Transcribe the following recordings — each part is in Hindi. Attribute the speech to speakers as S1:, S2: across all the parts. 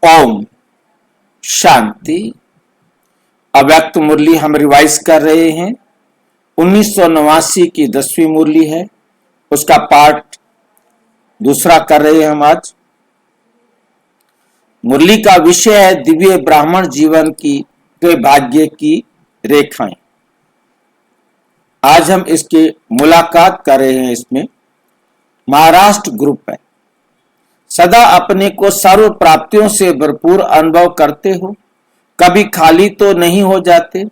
S1: ओम शांति। अव्यक्त मुरली हम रिवाइज कर रहे हैं। 1989 की 10वीं मुरली है, उसका पार्ट दूसरा कर रहे हैं हम आज। मुरली का विषय है दिव्य ब्राह्मण जीवन की के भाग्य की रेखाएं। आज हम इसकी मुलाकात कर रहे हैं। इसमें महाराष्ट्र ग्रुप है। सदा अपने को सर्व प्राप्तियों से भरपूर अनुभव करते हो, कभी खाली तो नहीं हो जाते,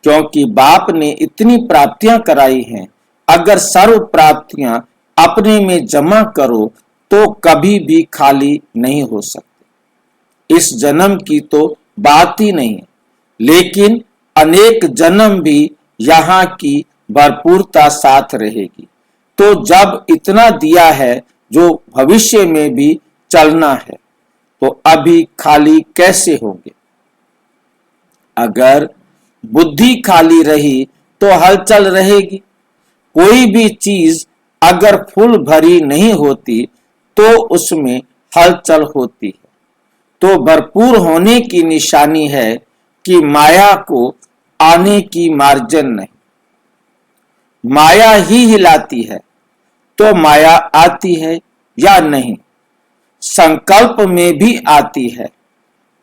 S1: क्योंकि बाप ने इतनी प्राप्तियां कराई हैं। अगर सर्व प्राप्तियां अपने में जमा करो तो कभी भी खाली नहीं हो सकते। इस जन्म की तो बात ही नहीं है, लेकिन अनेक जन्म भी यहाँ की भरपूरता साथ रहेगी। तो जब इतना दिया है जो भविष्य में भी चलना है, तो अभी खाली कैसे होंगे। अगर बुद्धि खाली रही तो हलचल रहेगी। कोई भी चीज अगर फुल भरी नहीं होती तो उसमें हलचल होती है। तो भरपूर होने की निशानी है कि माया को आने की मार्जन नहीं। माया ही हिलाती है, तो माया आती है या नहीं। संकल्प में भी आती है।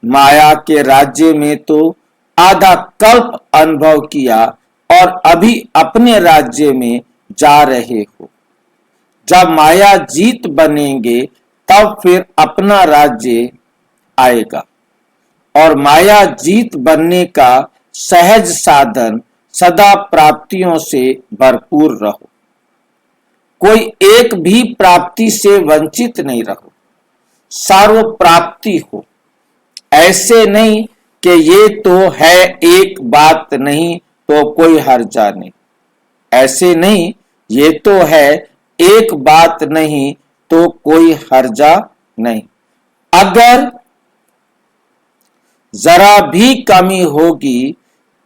S1: माया के राज्य में तो आधा कल्प अनुभव किया और अभी अपने राज्य में जा रहे हो। जब माया जीत बनेंगे तब फिर अपना राज्य आएगा। और माया जीत बनने का सहज साधन सदा प्राप्तियों से भरपूर रहो। कोई एक भी प्राप्ति से वंचित नहीं रहो। सर्व प्राप्ति हो। ऐसे नहीं कि ये तो है एक बात नहीं तो कोई हर्जा नहीं। ऐसे नहीं ये तो है एक बात नहीं तो कोई हर्जा नहीं। अगर जरा भी कमी होगी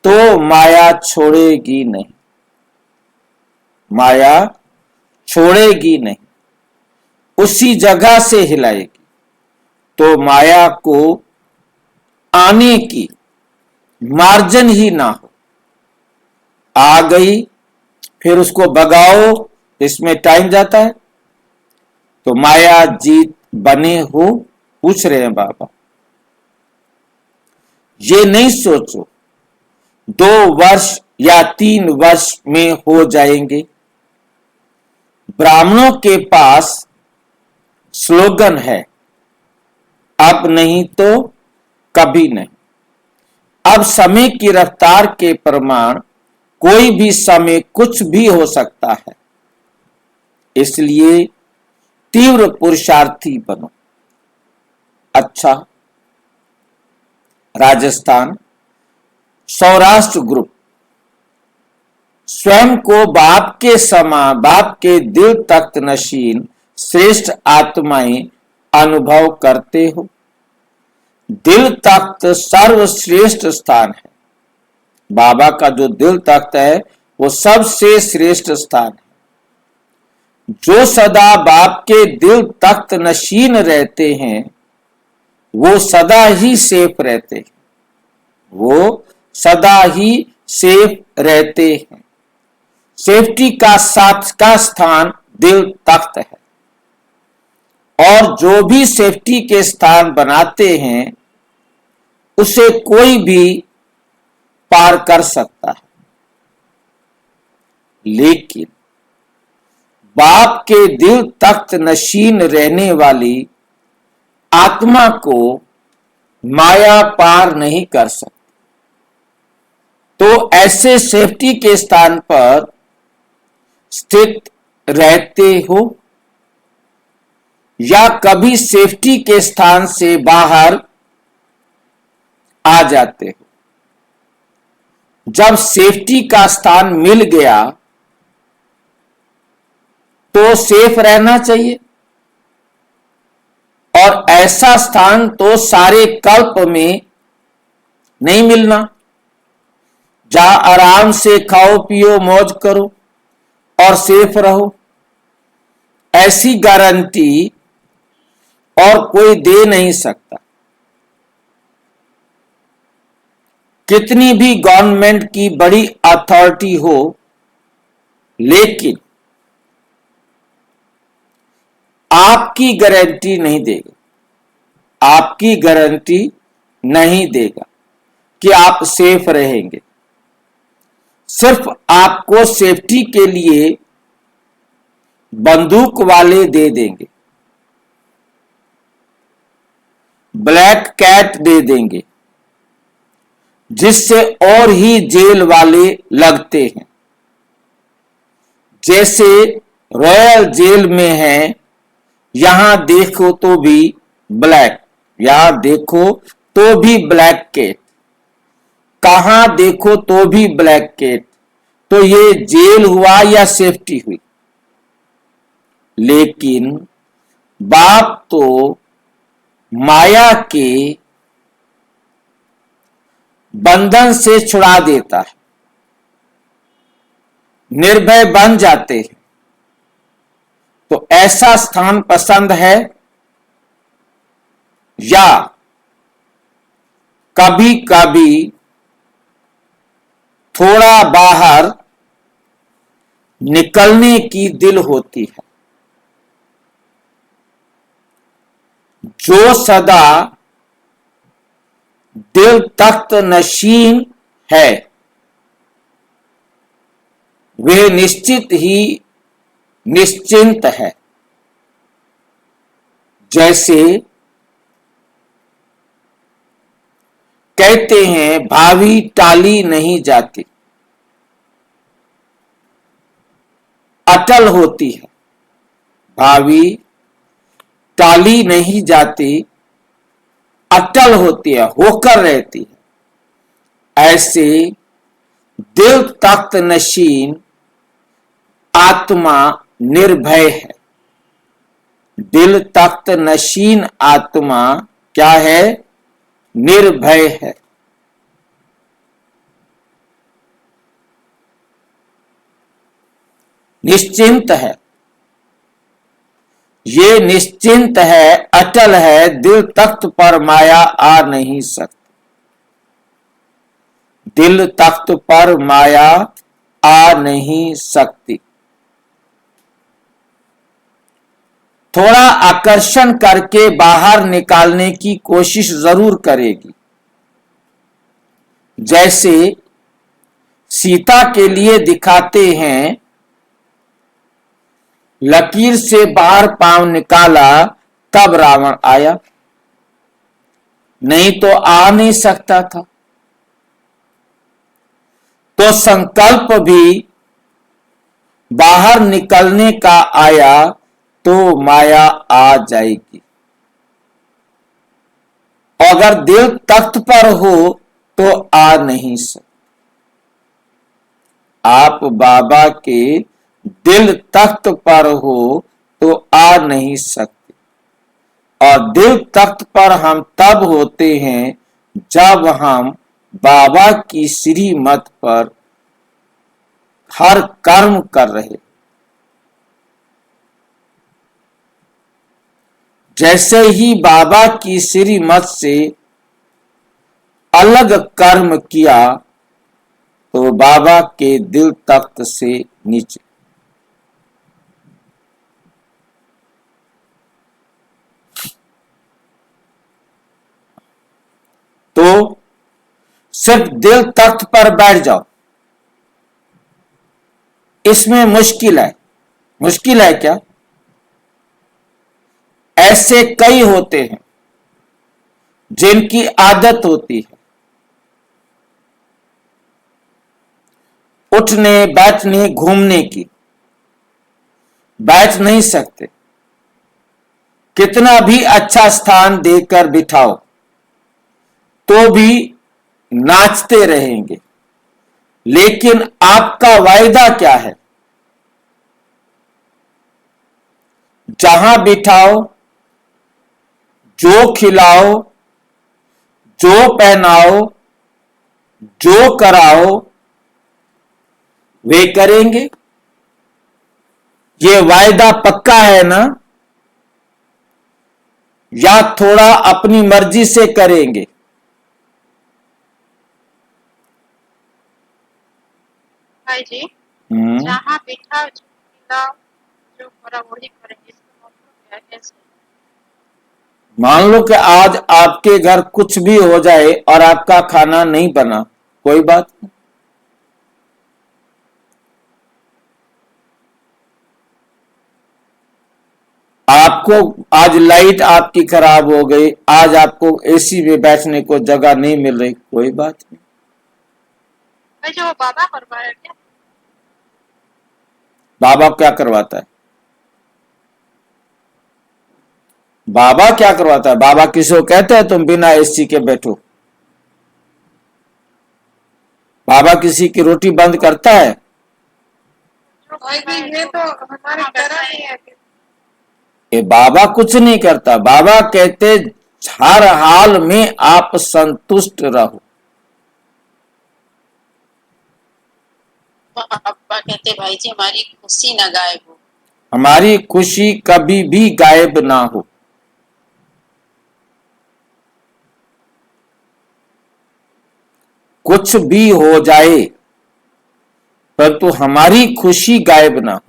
S1: तो माया छोड़ेगी नहीं। माया छोड़ेगी नहीं, उसी जगह से हिलाएगी। तो माया को आने की मार्जन ही ना हो। आ गई फिर उसको भगाओ, इसमें टाइम जाता है। तो माया जीत बने हो, पूछ रहे हैं बाबा। ये नहीं सोचो 2 वर्ष या 3 वर्ष में हो जाएंगे। ब्राह्मणों के पास स्लोगन है, अब नहीं तो कभी नहीं। अब समय की रफ्तार के प्रमाण कोई भी समय कुछ भी हो सकता है। इसलिए तीव्र पुरुषार्थी बनो। अच्छा, राजस्थान सौराष्ट्र ग्रुप स्वयं को बाप के समा, बाप के दिल तख्त नशीन श्रेष्ठ आत्माएं अनुभव करते हो। दिल तख्त सर्वश्रेष्ठ स्थान है। बाबा का जो दिल तख्त है वो सबसे श्रेष्ठ स्थान है। जो सदा बाप के दिल तख्त नशीन रहते हैं वो सदा ही सेफ रहते हैं। वो सदा ही सेफ रहते हैं। सेफ्टी का साथ का स्थान दिल तख्त है। और जो भी सेफ्टी के स्थान बनाते हैं उसे कोई भी पार कर सकता है। लेकिन बाप के दिल तख्त नशीन रहने वाली आत्मा को माया पार नहीं कर सकती। तो ऐसे सेफ्टी के स्थान पर स्थित रहते हो या कभी सेफ्टी के स्थान से बाहर आ जाते हो। जब सेफ्टी का स्थान मिल गया तो सेफ रहना चाहिए। और ऐसा स्थान तो सारे कल्प में नहीं मिलना। जहां आराम से खाओ पियो मौज करो और सेफ रहो, ऐसी गारंटी और कोई दे नहीं सकता। कितनी भी गवर्नमेंट की बड़ी अथॉरिटी हो, लेकिन आपकी गारंटी नहीं देगा, आपकी गारंटी नहीं देगा कि आप सेफ रहेंगे। सिर्फ आपको सेफ्टी के लिए बंदूक वाले दे देंगे, ब्लैक कैट दे देंगे, जिससे और ही जेल वाले लगते हैं। जैसे रॉयल जेल में है, यहां देखो तो भी ब्लैक, यहां देखो तो भी ब्लैक कैट, कहां देखो तो भी ब्लैक कैट। तो ये जेल हुआ या सेफ्टी हुई? लेकिन बाप तो माया के बंधन से छुड़ा देता है, निर्भय बन जाते हैं। तो ऐसा स्थान पसंद है, या कभी कभी थोड़ा बाहर निकलने की दिल होती है? जो सदा दिल तख्त नशीन है, वे निश्चित ही निश्चिंत है। जैसे कहते हैं, भावी टाली नहीं जाती, अटल होती है। भावी टाली नहीं जाती, अटल होती है, होकर रहती है। ऐसे दिल तख्त नशीन आत्मा निर्भय है। दिल तख्त नशीन आत्मा क्या है? निर्भय है। निश्चिंत है। ये निश्चिंत है, अटल है। दिल तख्त पर माया आ नहीं सकती। दिल तख्त पर माया आ नहीं सकती। थोड़ा आकर्षण करके बाहर निकालने की कोशिश जरूर करेगी। जैसे सीता के लिए दिखाते हैं, लकीर से बाहर पांव निकाला तब रावण आया, नहीं तो आ नहीं सकता था। तो संकल्प भी बाहर निकलने का आया तो माया आ जाएगी। अगर दिल तख्त पर हो तो आ नहीं सकते। आप बाबा के दिल तख्त पर हो तो आ नहीं सकते। और दिल तख्त पर हम तब होते हैं जब हम बाबा की श्रीमत पर हर कर्म कर रहे। जैसे ही बाबा की श्रीमत से अलग कर्म किया तो बाबा के दिल तख्त से नीचे। तो सिर्फ दिल तख्त पर बैठ जाओ, इसमें मुश्किल है। मुश्किल है क्या? ऐसे कई होते हैं जिनकी आदत होती है उठने बैठने घूमने की, बैठ नहीं सकते। कितना भी अच्छा स्थान देकर बिठाओ तो भी नाचते रहेंगे। लेकिन आपका वायदा क्या है? जहां बिठाओ, जो खिलाओ, जो पहनाओ, जो कराओ, वे करेंगे। ये वायदा पक्का है ना? या थोड़ा अपनी मर्जी से करेंगे?
S2: भाई जी,
S1: हम्म
S2: जहाँ बिठा जो मिला जो करा वही करे, इसका मतलब क्या है? कैसे?
S1: मान लो कि आज आपके घर कुछ भी हो जाए और आपका खाना नहीं बना, कोई बात नहीं। आपको आज लाइट आपकी खराब हो गई, आज आपको एसी में बैठने को जगह नहीं मिल रही, कोई बात नहीं।
S2: भाई जी, वो बाबा करवाया क्या?
S1: बाबा क्या करवाता है? बाबा क्या करवाता है? बाबा किसी को कहते हैं तुम बिना एसी के बैठो? बाबा किसी की रोटी बंद करता है?
S2: भाई जी, ये तो हमारे घर में है।
S1: ये बाबा कुछ नहीं करता। बाबा कहते हर हाल में आप संतुष्ट रहो।
S3: पापा कहते भाई जी हमारी खुशी ना गायब हो।
S1: हमारी खुशी कभी भी गायब ना हो। कुछ भी हो जाए परंतु हमारी खुशी गायब ना हो।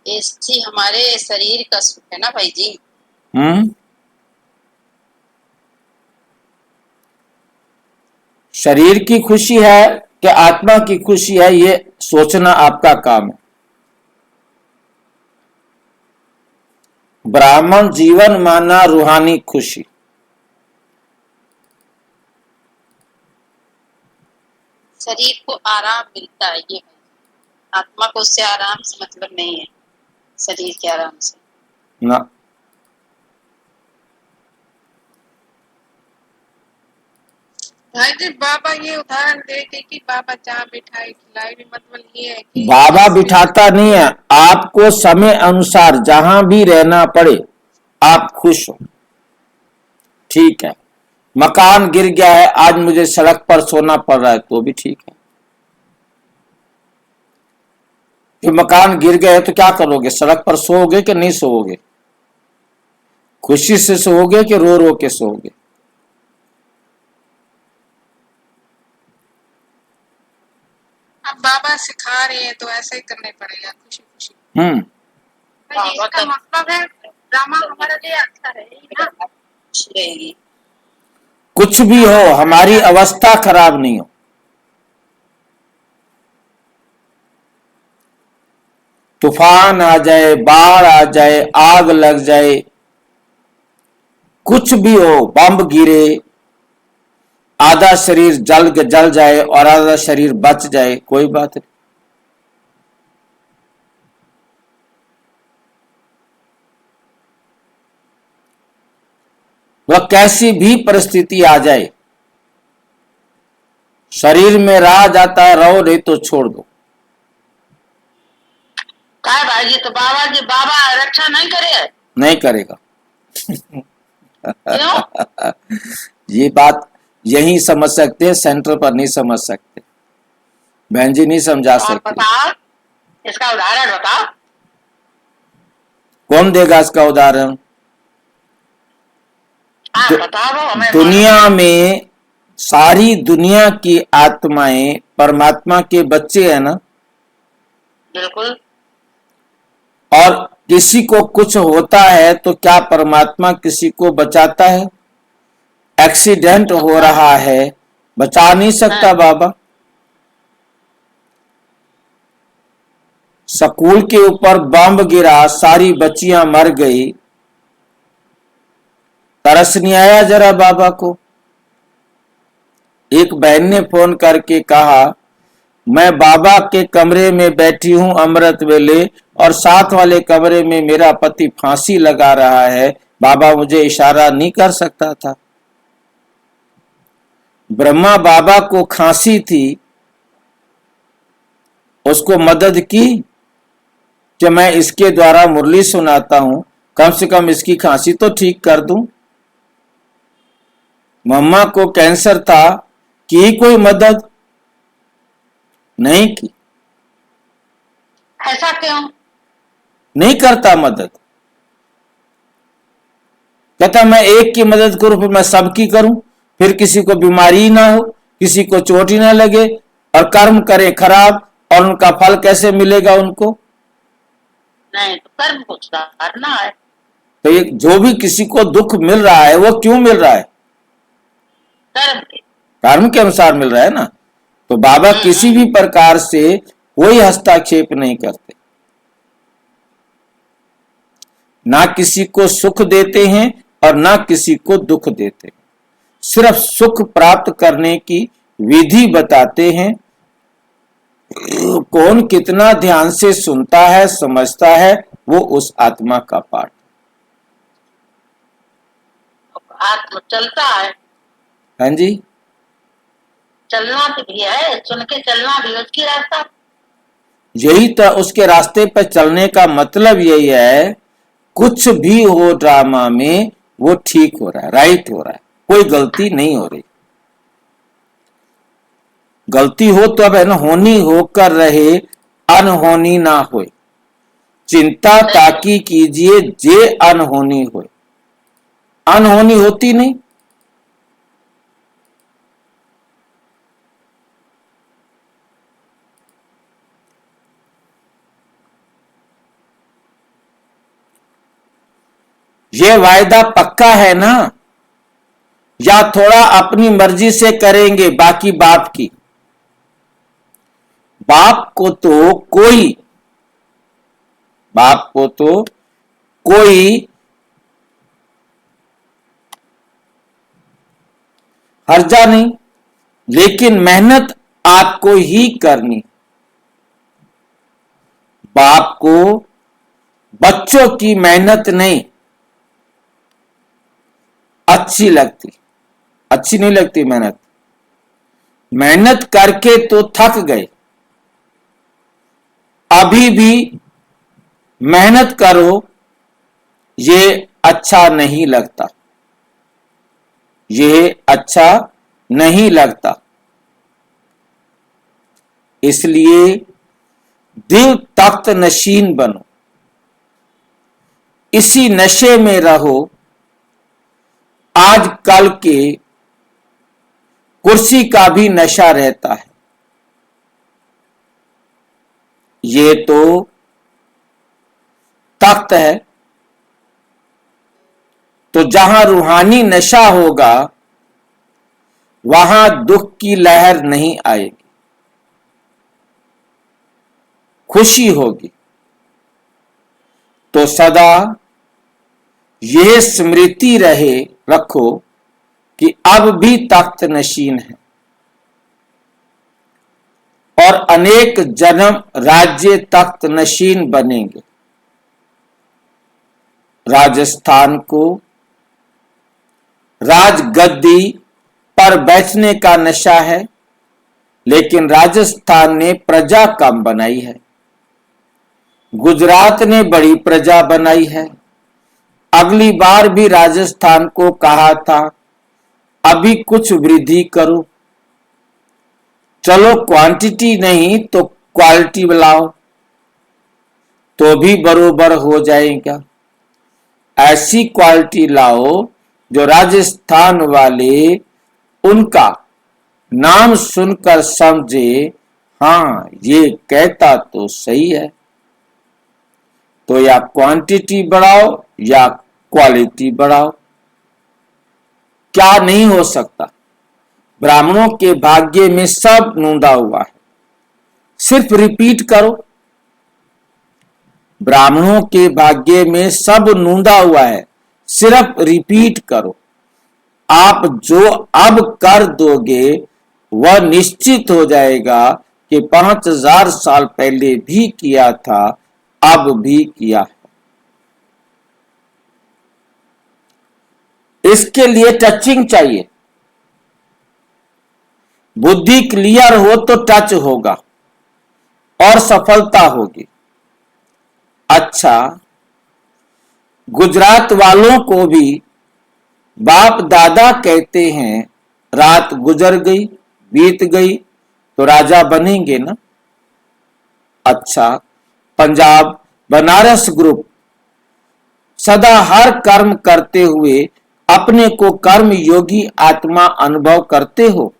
S3: एसी हमारे शरीर का सुख है ना भाई जी।
S1: शरीर की खुशी है कि आत्मा की खुशी है, ये सोचना आपका काम है। ब्राह्मण जीवन माना रूहानी खुशी।
S3: शरीर को आराम मिलता है, ये आत्मा को उससे आराम से मतलब नहीं है, शरीर के आराम से
S1: ना।
S2: भाई जी, बाबा ये उदाहरण देते कि बाबा जहाँ बिठाए खिलाए, भी मतलब ये है कि
S1: बाबा बिठाता नहीं है, आपको समय अनुसार जहां भी रहना पड़े आप खुश हो। ठीक है, मकान गिर गया है, आज मुझे सड़क पर सोना पड़ रहा है, तो भी ठीक है। फिर मकान गिर गया है तो क्या करोगे? सड़क पर सोओगे कि नहीं सोओगे? खुशी से सोओगे कि रो रो के सोओगे?
S2: अब बाबा सिखा रहे हैं तो ऐसा ही करना पड़ेगा, खुशी खुशी।
S3: बाबा
S2: इसका
S3: का
S2: मतलब है ड्रामा हमारे लिए अच्छा रहेगी ना।
S3: खुशी रहेगी।
S1: कुछ भी हो, हमारी अवस्था खराब नहीं हो। तूफान आ जाए, बाढ़ आ जाए, आग लग जाए, कुछ भी हो, बम गिरे, आधा शरीर जल जाए और आधा शरीर बच जाए, कोई बात नहीं। वह कैसी भी परिस्थिति आ जाए, शरीर में राह जाता है, रहो नहीं तो छोड़ दो।
S3: कहा भाई जी, तो बाबा रक्षा नहीं करे?
S1: नहीं करेगा।
S3: क्यों?
S1: ये बात यही समझ सकते हैं, सेंटर पर नहीं समझ सकते। बहन जी नहीं समझा
S3: आप
S1: सकते।
S3: बताओ, इसका उदाहरण बताओ।
S1: कौन देगा इसका उदाहरण?
S3: आप बताओ, हमें
S1: दुनिया में सारी दुनिया की आत्माएं परमात्मा के बच्चे हैं ना।
S3: बिल्कुल।
S1: और किसी को कुछ होता है तो क्या परमात्मा किसी को बचाता है? एक्सीडेंट हो रहा है, बचा नहीं सकता बाबा। स्कूल के ऊपर बम गिरा, सारी बच्चियां मर गई, तरस नहीं आया जरा बाबा को? एक बहन ने फोन करके कहा, मैं बाबा के कमरे में बैठी हूं अमृत वेले और साथ वाले कमरे में मेरा पति फांसी लगा रहा है, बाबा मुझे इशारा नहीं कर सकता था? ब्रह्मा बाबा को खांसी थी, उसको मदद की कि मैं इसके द्वारा मुरली सुनाता हूं, कम से कम इसकी खांसी तो ठीक कर दूं। मम्मा को कैंसर था, की कोई मदद नहीं की।
S3: ऐसा क्यों?
S1: नहीं करता मदद। कहता मैं एक की मदद करूं फिर मैं सबकी करूं, फिर किसी को बीमारी ना हो, किसी को चोट ही ना लगे, और कर्म करे खराब, और उनका फल कैसे मिलेगा उनको?
S3: नहीं तो कर्म को सुधारना है।
S1: तो ये जो भी किसी को दुख मिल रहा है वो क्यों मिल रहा है?
S3: कर्म के।
S1: कर्म के अनुसार मिल रहा है ना। तो बाबा किसी भी प्रकार से कोई हस्तक्षेप नहीं करते, ना किसी को सुख देते हैं और ना किसी को दुख देते, सिर्फ सुख प्राप्त करने की विधि बताते हैं। कौन कितना ध्यान से सुनता है समझता है वो उस आत्मा का पाठ।
S3: आत्मा चलता है,
S1: हाँ जी,
S3: चलना भी है, सुन के चलना भी उसकी रास्ता।
S1: यही तो उसके रास्ते पर चलने का मतलब यही है, कुछ भी हो ड्रामा में वो ठीक हो रहा है, राइट हो रहा है, कोई गलती नहीं हो रही। गलती हो तो अब अनहोनी होकर रहे, अनहोनी ना होए। चिंता ताकि कीजिए जे अनहोनी होए, अनहोनी होती नहीं। ये वायदा पक्का है ना, या थोड़ा अपनी मर्जी से करेंगे बाकी बाप की? बाप को तो कोई हर्जा नहीं, लेकिन मेहनत आपको ही करनी। बाप को बच्चों की मेहनत नहीं अच्छी लगती, अच्छी नहीं लगती मेहनत। मेहनत करके तो थक गए, अभी भी मेहनत करो, ये अच्छा नहीं लगता, ये अच्छा नहीं लगता। इसलिए दिल तख्त नशीन बनो, इसी नशे में रहो। आज कल के कुर्सी का भी नशा रहता है, ये तो तख्त है। तो जहां रूहानी नशा होगा वहां दुख की लहर नहीं आएगी, खुशी होगी। तो सदा यह स्मृति रखो कि अब भी तख्त नशीन है, और अनेक जन्म राज्य तख्त नशीन बनेंगे। राजस्थान को राजगद्दी पर बैठने का नशा है, लेकिन राजस्थान ने प्रजा कम बनाई है, गुजरात ने बड़ी प्रजा बनाई है। अगली बार भी राजस्थान को कहा था अभी कुछ वृद्धि करो, चलो क्वांटिटी नहीं तो क्वालिटी बढ़ाओ, तो भी बरोबर हो जाएगा। ऐसी क्वालिटी लाओ जो राजस्थान वाले उनका नाम सुनकर समझे, हाँ ये कहता तो सही है। तो या क्वांटिटी बढ़ाओ या क्वालिटी बढ़ाओ, क्या नहीं हो सकता। ब्राह्मणों के भाग्य में सब नूंदा हुआ है, सिर्फ रिपीट करो। ब्राह्मणों के भाग्य में सब नूंदा हुआ है, सिर्फ रिपीट करो। आप जो अब कर दोगे वह निश्चित हो जाएगा कि 5000 साल पहले भी किया था, अब भी किया है। इसके लिए टचिंग चाहिए। बुद्धि क्लियर हो तो टच होगा और सफलता होगी। अच्छा, गुजरात वालों को भी बाप दादा कहते हैं रात गुजर गई बीत गई तो राजा बनेंगे ना। अच्छा, पंजाब बनारस ग्रुप सदा हर कर्म करते हुए अपने को कर्म योगी आत्मा अनुभव करते हो।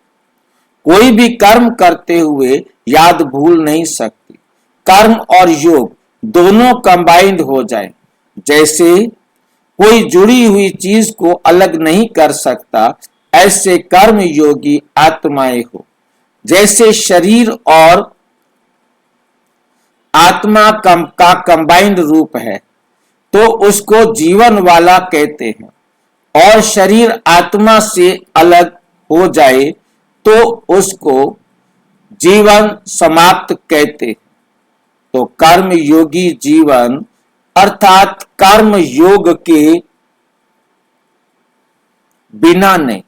S1: कोई भी कर्म करते हुए याद भूल नहीं सकती। कर्म और योग दोनों कंबाइंड हो जाए। जैसे कोई जुड़ी हुई चीज को अलग नहीं कर सकता, ऐसे कर्म योगी आत्माएं हो। जैसे शरीर और आत्मा का कंबाइंड रूप है तो उसको जीवन वाला कहते हैं, और शरीर आत्मा से अलग हो जाए तो उसको जीवन समाप्त कहते हैं। तो कर्म योगी जीवन अर्थात कर्म योग के बिना नहीं,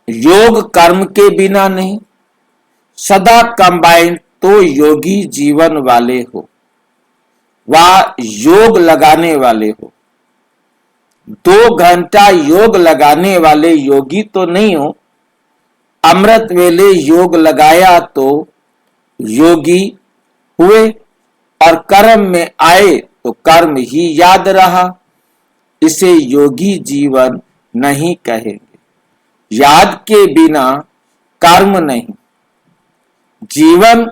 S1: योग कर्म के बिना नहीं, सदा कंबाइंड तो योगी जीवन वाले हो, वह योग लगाने वाले हो। 2 घंटा योग लगाने वाले योगी तो नहीं हो। अमृत वेले योग लगाया तो योगी हुए, और कर्म में आए तो कर्म ही याद रहा। इसे योगी जीवन नहीं कहेंगे। याद के बिना कर्म नहीं। जीवन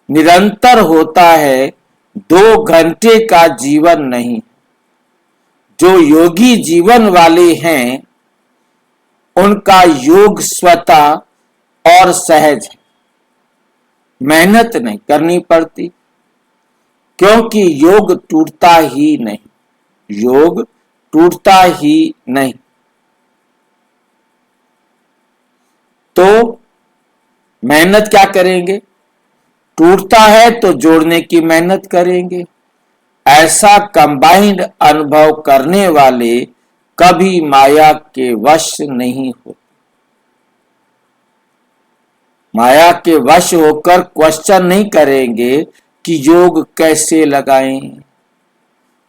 S1: निरंतर होता है, 2 घंटे का जीवन नहीं। जो योगी जीवन वाले हैं उनका योग स्वतः और सहज है, मेहनत नहीं करनी पड़ती, क्योंकि योग टूटता ही नहीं। योग टूटता ही नहीं। तो मेहनत क्या करेंगे? टूटता है तो जोड़ने की मेहनत करेंगे। ऐसा कंबाइंड अनुभव करने वाले कभी माया के वश नहीं होते। माया के वश होकर क्वेश्चन नहीं करेंगे कि योग कैसे लगाएं,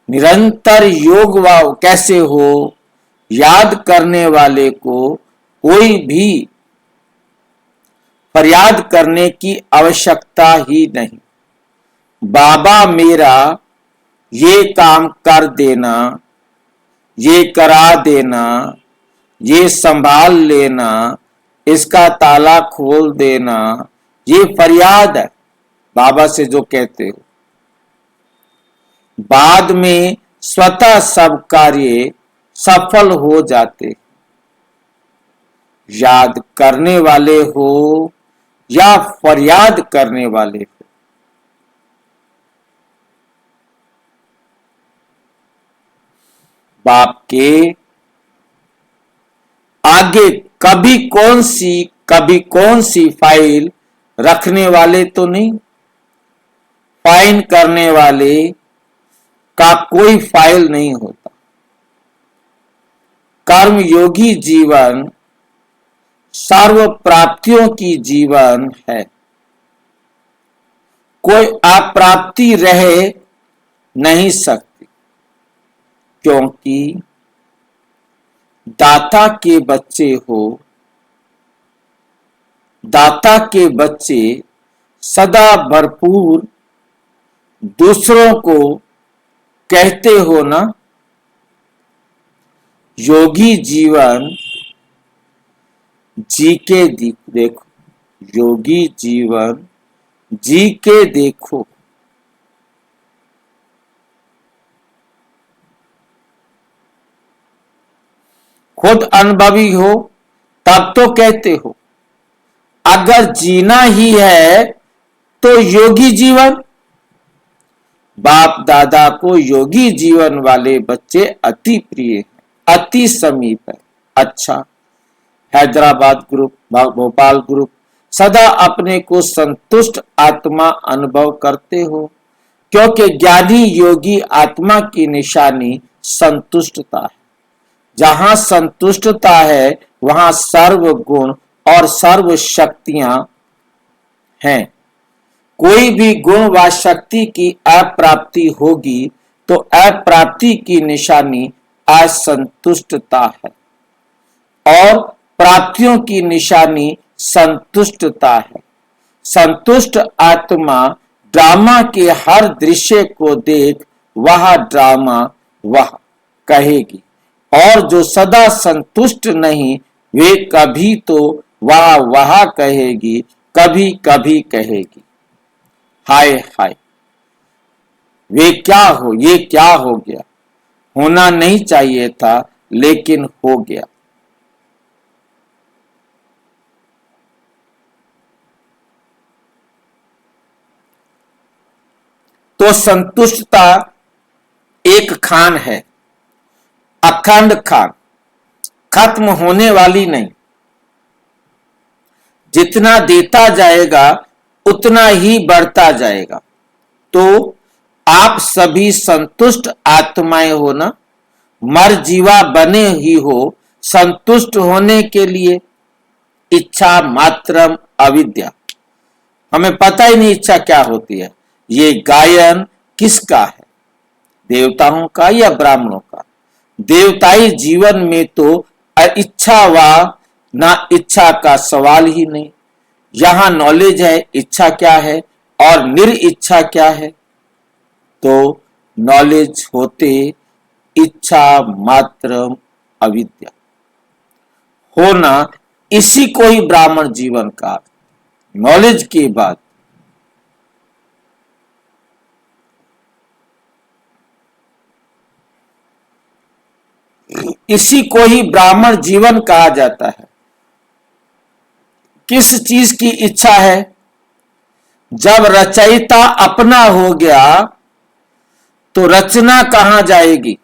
S1: निरंतर योग कैसे हो। याद करने वाले को कोई भी फरियाद करने की आवश्यकता ही नहीं। बाबा मेरा ये काम कर देना, ये करा देना, ये संभाल लेना, इसका ताला खोल देना, ये फरियाद है बाबा से जो कहते हो। बाद में स्वतः सब कार्य सफल हो जाते। याद करने वाले हो या फरियाद करने वाले हो, बाप के आगे कभी कौन सी फाइल रखने वाले तो नहीं। फाइन करने वाले का कोई फाइल नहीं होता। कर्म योगी जीवन सर्व प्राप्तियों की जीवन है। कोई अप्राप्ति रह नहीं सकती, क्योंकि दाता के बच्चे हो। दाता के बच्चे सदा भरपूर दूसरों को कहते हो ना। योगी जीवन जी के देखो, योगी जीवन जी के देखो। खुद अनुभवी हो तब तो कहते हो। अगर जीना ही है तो योगी जीवन। बाप दादा को योगी जीवन वाले बच्चे अति प्रिय है, अति समीप है। अच्छा, हैदराबाद ग्रुप, भोपाल ग्रुप, सदा अपने को संतुष्ट आत्मा अनुभव करते हो, क्योंकि ज्ञानी योगी आत्मा की निशानी संतुष्टता है। जहां संतुष्टता है वहां सर्व गुण और सर्व शक्तियां हैं। कोई भी गुण व शक्ति की अप्राप्ति होगी तो अप्राप्ति की निशानी असंतुष्टता है, और प्राप्तियों की निशानी संतुष्टता है। संतुष्ट आत्मा ड्रामा के हर दृश्य को देख वह ड्रामा वह कहेगी, और जो सदा संतुष्ट नहीं वे कभी तो वह कहेगी, कभी कभी कहेगी। हाय हाय, ये क्या हो गया, होना नहीं चाहिए था लेकिन हो गया। तो संतुष्टता एक खान है, अखंड खान, खत्म होने वाली नहीं। जितना देता जाएगा उतना ही बढ़ता जाएगा। तो आप सभी संतुष्ट आत्माएं हो ना, मर जीवा बने ही हो संतुष्ट होने के लिए। इच्छा मात्रम अविद्या, हमें पता ही नहीं इच्छा क्या होती है। ये गायन किसका है, देवताओं का या ब्राह्मणों का? देवताई जीवन में तो अइच्छा व ना इच्छा का सवाल ही नहीं। यहां नॉलेज है इच्छा क्या है और निरिच्छा क्या है। तो नॉलेज होते इच्छा मात्र अविद्या होना, इसी को ही ब्राह्मण जीवन का नॉलेज के बाद इसी को ही ब्राह्मण जीवन कहा जाता है। किस चीज की इच्छा है? जब रचयिता अपना हो गया तो रचना कहां जाएगी?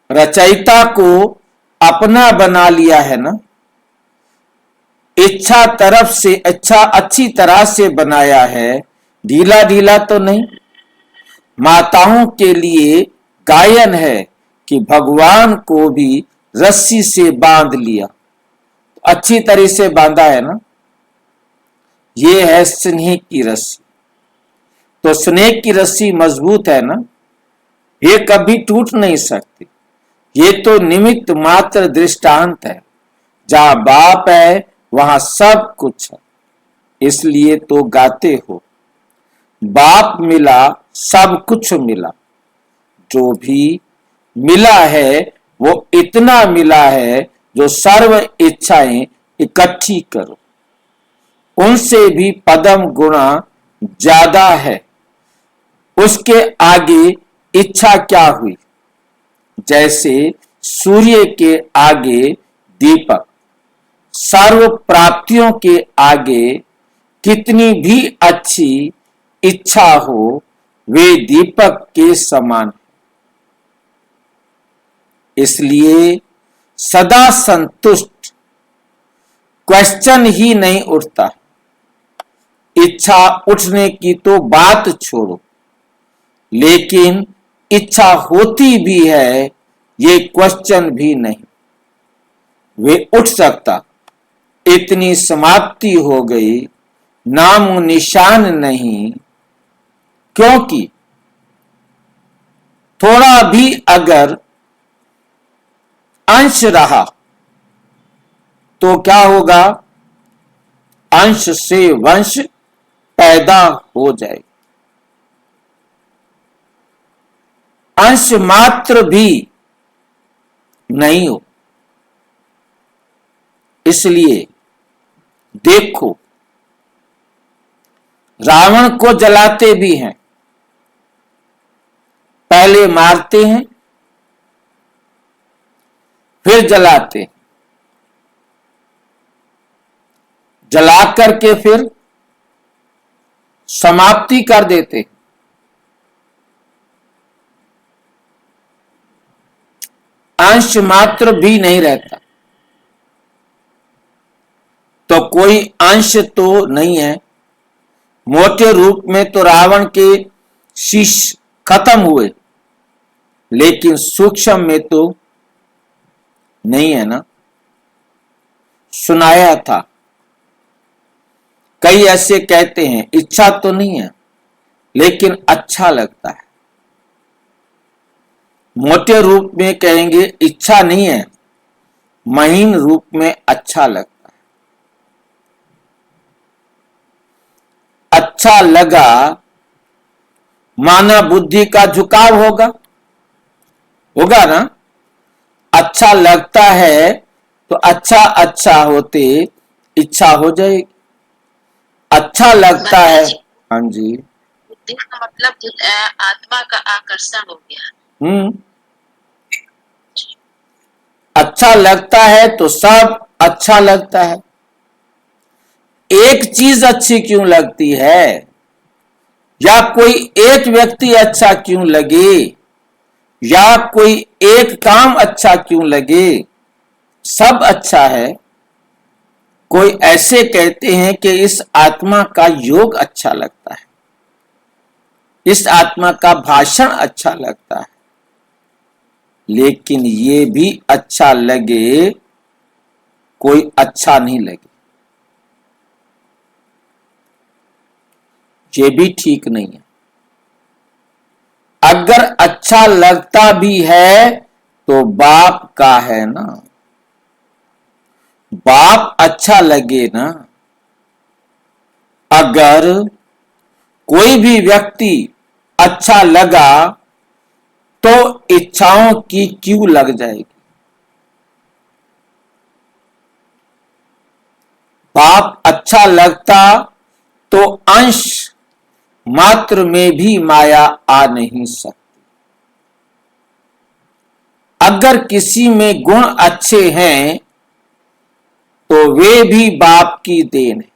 S1: रचयिता को अपना बना लिया है ना, इच्छा तरफ से अच्छा अच्छी तरह से बनाया है, ढीला ढीला तो नहीं। माताओं के लिए गायन है कि भगवान को भी रस्सी से बांध लिया, अच्छी तरह से बांधा है ना। ये है स्नेह की रस्सी। तो स्नेह की रस्सी मजबूत है ना, ये कभी टूट नहीं सकती। ये तो निमित्त मात्र दृष्टांत है। जहां बाप है वहां सब कुछ है। इसलिए तो गाते हो, बाप मिला सब कुछ मिला। जो भी मिला है वो इतना मिला है जो सर्व इच्छाएं इकट्ठी करो उनसे भी पदम गुणा ज्यादा है। उसके आगे इच्छा क्या हुई? जैसे सूर्य के आगे दीपक, सर्व प्राप्तियों के आगे कितनी भी अच्छी इच्छा हो वे दीपक के समान। इसलिए सदा संतुष्ट, क्वेश्चन ही नहीं उठता। इच्छा उठने की तो बात छोड़ो, लेकिन इच्छा होती भी है ये क्वेश्चन भी नहीं। वे उठ सकता, इतनी समाप्ति हो गई, नाम निशान नहीं। क्योंकि थोड़ा भी अगर अंश रहा तो क्या होगा? अंश से वंश पैदा हो जाएगा। अंश मात्र भी नहीं हो। इसलिए देखो, रावण को जलाते भी हैं, पहले मारते हैं फिर जलाते, जला करके फिर समाप्ति कर देते। अंश मात्र भी नहीं रहता। तो कोई अंश तो नहीं है। मोटे रूप में तो रावण के शीश खत्म हुए, लेकिन सूक्ष्म में तो नहीं है ना। सुनाया था, कई ऐसे कहते हैं इच्छा तो नहीं है लेकिन अच्छा लगता है। मोटे रूप में कहेंगे इच्छा नहीं है, महीन रूप में अच्छा लगता है। अच्छा लगा माना बुद्धि का झुकाव होगा ना। अच्छा लगता है तो अच्छा अच्छा होते इच्छा हो जाएगी। अच्छा लगता है,
S3: जी,
S1: हाँ जी,
S3: बुद्धि का मतलब आत्मा का आकर्षण हो गया।
S1: अच्छा लगता है तो सब अच्छा लगता है। एक चीज अच्छी क्यों लगती है, या कोई एक व्यक्ति अच्छा क्यों लगे, या कोई एक काम अच्छा क्यों लगे, सब अच्छा है। कोई ऐसे कहते हैं कि इस आत्मा का योग अच्छा लगता है, इस आत्मा का भाषण अच्छा लगता है, लेकिन ये भी अच्छा लगे कोई अच्छा नहीं लगे, ये भी ठीक नहीं है। अगर अच्छा लगता भी है तो बाप का है ना, बाप अच्छा लगे ना। अगर कोई भी व्यक्ति अच्छा लगा तो इच्छाओं की क्यों लग जाएगी। बाप अच्छा लगता तो अंश मात्र में भी माया आ नहीं सकती। अगर किसी में गुण अच्छे हैं तो वे भी बाप की देन है,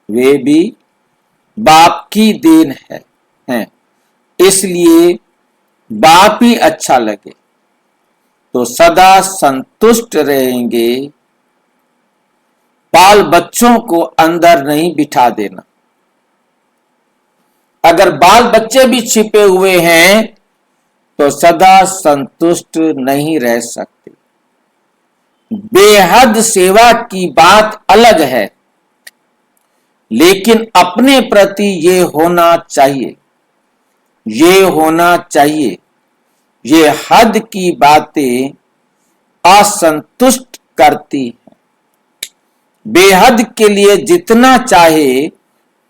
S1: वे भी बाप की देन है। इसलिए बाप ही अच्छा लगे तो सदा संतुष्ट रहेंगे। बाल बच्चों को अंदर नहीं बिठा देना। अगर बाल बच्चे भी छिपे हुए हैं तो सदा संतुष्ट नहीं रह सकते। बेहद सेवा की बात अलग है, लेकिन अपने प्रति ये होना चाहिए, ये होना चाहिए। ये हद की बातें असंतुष्ट करती हैं। बेहद के लिए जितना चाहे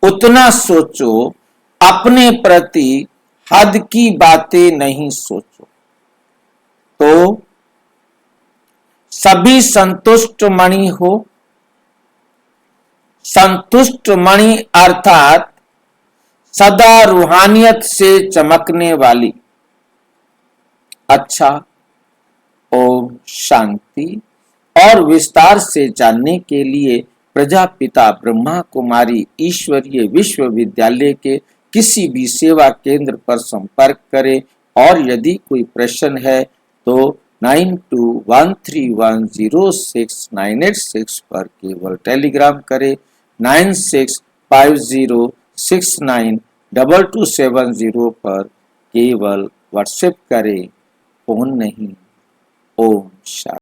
S1: उतना सोचो, अपने प्रति हद की बातें नहीं सोचो, तो सभी संतुष्ट मणि हो। संतुष्ट मणि अर्थात सदा रूहानियत से चमकने वाली। अच्छा, ओम शांति। और विस्तार से जानने के लिए प्रजापिता ब्रह्मा कुमारी ईश्वरीय विश्वविद्यालय के किसी भी सेवा केंद्र पर संपर्क करें। और यदि कोई प्रश्न है तो 9213106986 पर केवल टेलीग्राम करें। 9650692270 पर केवल व्हाट्सएप करें, फोन नहीं। ओम शांति।